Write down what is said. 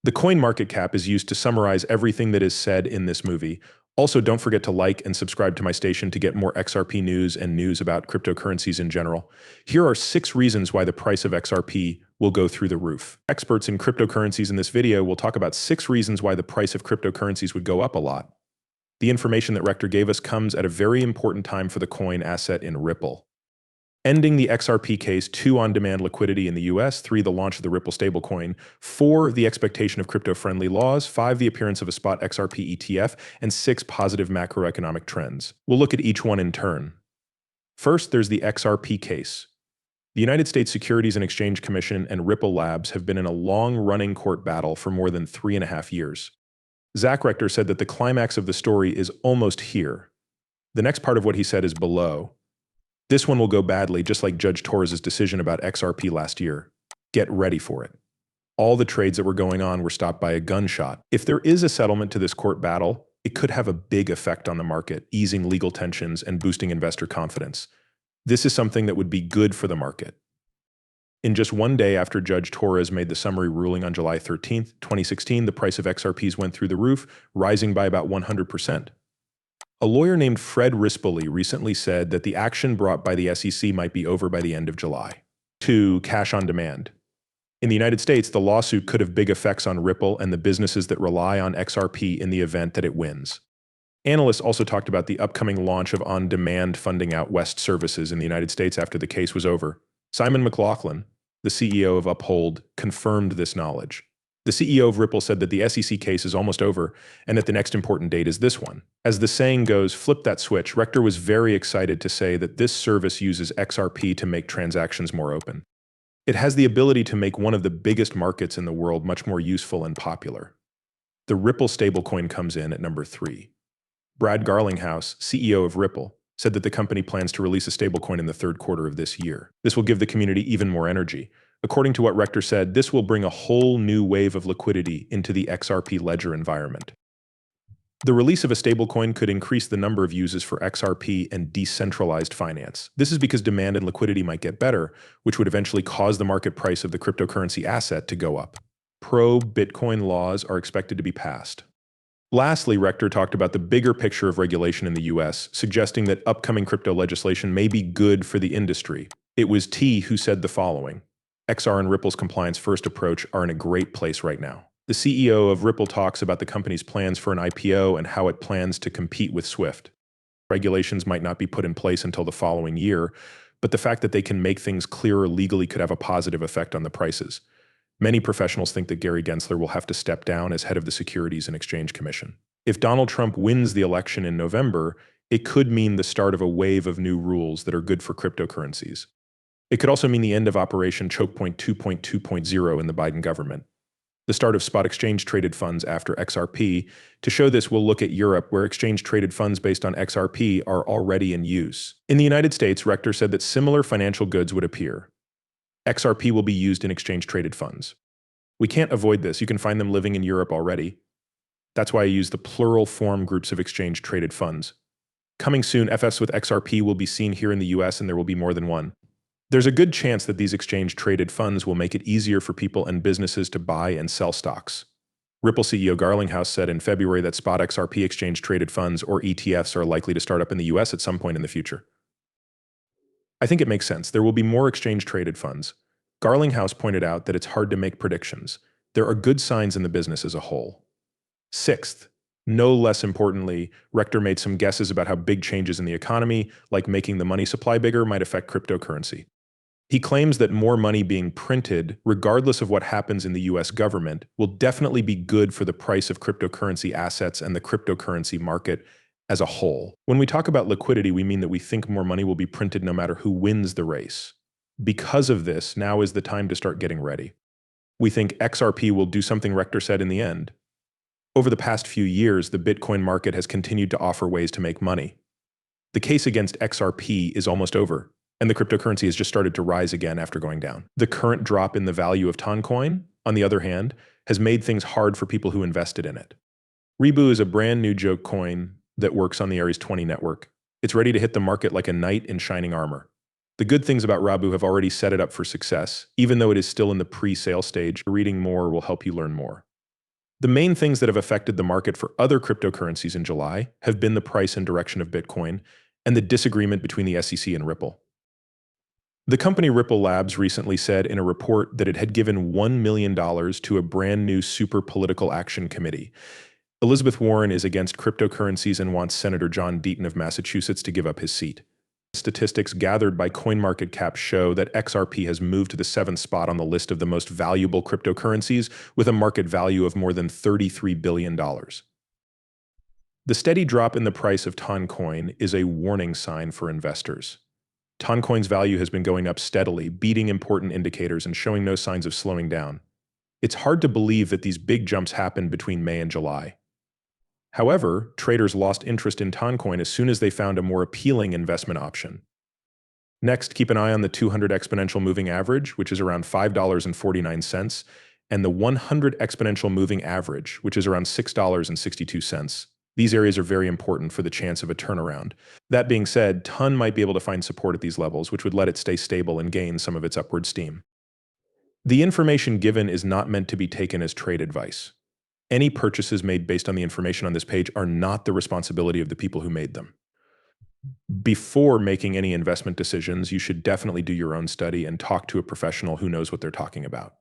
The coin market cap is used to summarize everything that is said in this movie. Also, don't forget to like and subscribe to my station to get more XRP news and news about cryptocurrencies in general. Here are 6 reasons why the price of XRP will go through the roof. Experts in cryptocurrencies in this video will talk about 6 reasons why the price of cryptocurrencies would go up a lot. The information that Rector gave us comes at a very important time for the coin asset in Ripple. Ending the XRP case, 2, on-demand liquidity in the US, 3, the launch of the Ripple stablecoin, 4, the expectation of crypto-friendly laws, 5, the appearance of a spot XRP ETF, and 6, positive macroeconomic trends. We'll look at each one in turn. First, there's the XRP case. The United States Securities and Exchange Commission and Ripple Labs have been in a long-running court battle for more than 3.5 years. Zach Rector said that the climax of the story is almost here. The next part of what he said is below. This one will go badly, just like Judge Torres' decision about XRP last year. Get ready for it. All the trades that were going on were stopped by a gunshot. If there is a settlement to this court battle, it could have a big effect on the market, easing legal tensions and boosting investor confidence. This is something that would be good for the market. In just one day after Judge Torres made the summary ruling on July 13, 2016, the price of XRPs went through the roof, rising by about 100%. A lawyer named Fred Rispoli recently said that the action brought by the SEC might be over by the end of July. 2. Cash on demand. In the United States, the lawsuit could have big effects on Ripple and the businesses that rely on XRP in the event that it wins. Analysts also talked about the upcoming launch of on-demand funding out West services in the United States after the case was over. Simon McLaughlin, the CEO of Uphold, confirmed this knowledge. The CEO of Ripple said that the SEC case is almost over and that the next important date is this one. As the saying goes, flip that switch. Rector was very excited to say that this service uses XRP to make transactions more open. It has the ability to make one of the biggest markets in the world much more useful and popular. The Ripple stablecoin comes in at number 3. Brad Garlinghouse, CEO of Ripple, said that the company plans to release a stablecoin in the 3rd quarter of this year. This will give the community even more energy. According to what Rector said, this will bring a whole new wave of liquidity into the XRP ledger environment. The release of a stablecoin could increase the number of uses for XRP and decentralized finance. This is because demand and liquidity might get better, which would eventually cause the market price of the cryptocurrency asset to go up. Pro-Bitcoin laws are expected to be passed. Lastly, Rector talked about the bigger picture of regulation in the US, suggesting that upcoming crypto legislation may be good for the industry. It was T who said the following. XR and Ripple's compliance-first approach are in a great place right now. The CEO of Ripple talks about the company's plans for an IPO and how it plans to compete with Swift. Regulations might not be put in place until the following year, but the fact that they can make things clearer legally could have a positive effect on the prices. Many professionals think that Gary Gensler will have to step down as head of the Securities and Exchange Commission. If Donald Trump wins the election in November, it could mean the start of a wave of new rules that are good for cryptocurrencies. It could also mean the end of Operation Choke Point 2.2.0 in the Biden government. The start of spot exchange-traded funds after XRP. To show this, we'll look at Europe, where exchange-traded funds based on XRP are already in use. In the United States, Rector said that similar financial goods would appear. XRP will be used in exchange-traded funds. We can't avoid this. You can find them living in Europe already. That's why I use the plural form groups of exchange-traded funds. Coming soon, FS with XRP will be seen here in the US, and there will be more than one. There's a good chance that these exchange-traded funds will make it easier for people and businesses to buy and sell stocks. Ripple CEO Garlinghouse said in February that spot XRP exchange-traded funds, or ETFs, are likely to start up in the US at some point in the future. I think it makes sense. There will be more exchange-traded funds. Garlinghouse pointed out that it's hard to make predictions. There are good signs in the business as a whole. 6th, no less importantly, Rector made some guesses about how big changes in the economy, like making the money supply bigger, might affect cryptocurrency. He claims that more money being printed, regardless of what happens in the US government, will definitely be good for the price of cryptocurrency assets and the cryptocurrency market as a whole. When we talk about liquidity, we mean that we think more money will be printed no matter who wins the race. Because of this, now is the time to start getting ready. We think XRP will do something Rector said in the end. Over the past few years, the Bitcoin market has continued to offer ways to make money. The case against XRP is almost over, and the cryptocurrency has just started to rise again after going down. The current drop in the value of Toncoin, on the other hand, has made things hard for people who invested in it. Rebu is a brand new joke coin that works on the Ares 20 network. It's ready to hit the market like a knight in shining armor. The good things about Rabu have already set it up for success, even though it is still in the pre-sale stage. Reading more will help you learn more. The main things that have affected the market for other cryptocurrencies in July have been the price and direction of Bitcoin and the disagreement between the SEC and Ripple. The company Ripple Labs recently said in a report that it had given $1 million to a brand new super political action committee. Elizabeth Warren is against cryptocurrencies and wants Senator John Deaton of Massachusetts to give up his seat. Statistics gathered by CoinMarketCap show that XRP has moved to the 7th spot on the list of the most valuable cryptocurrencies with a market value of more than $33 billion. The steady drop in the price of Toncoin is a warning sign for investors. Toncoin's value has been going up steadily, beating important indicators and showing no signs of slowing down. It's hard to believe that these big jumps happened between May and July. However, traders lost interest in Toncoin as soon as they found a more appealing investment option. Next, keep an eye on the 200 exponential moving average, which is around $5.49, and the 100 exponential moving average, which is around $6.62. These areas are very important for the chance of a turnaround. That being said, Ton might be able to find support at these levels, which would let it stay stable and gain some of its upward steam. The information given is not meant to be taken as trade advice. Any purchases made based on the information on this page are not the responsibility of the people who made them. Before making any investment decisions, you should definitely do your own study and talk to a professional who knows what they're talking about.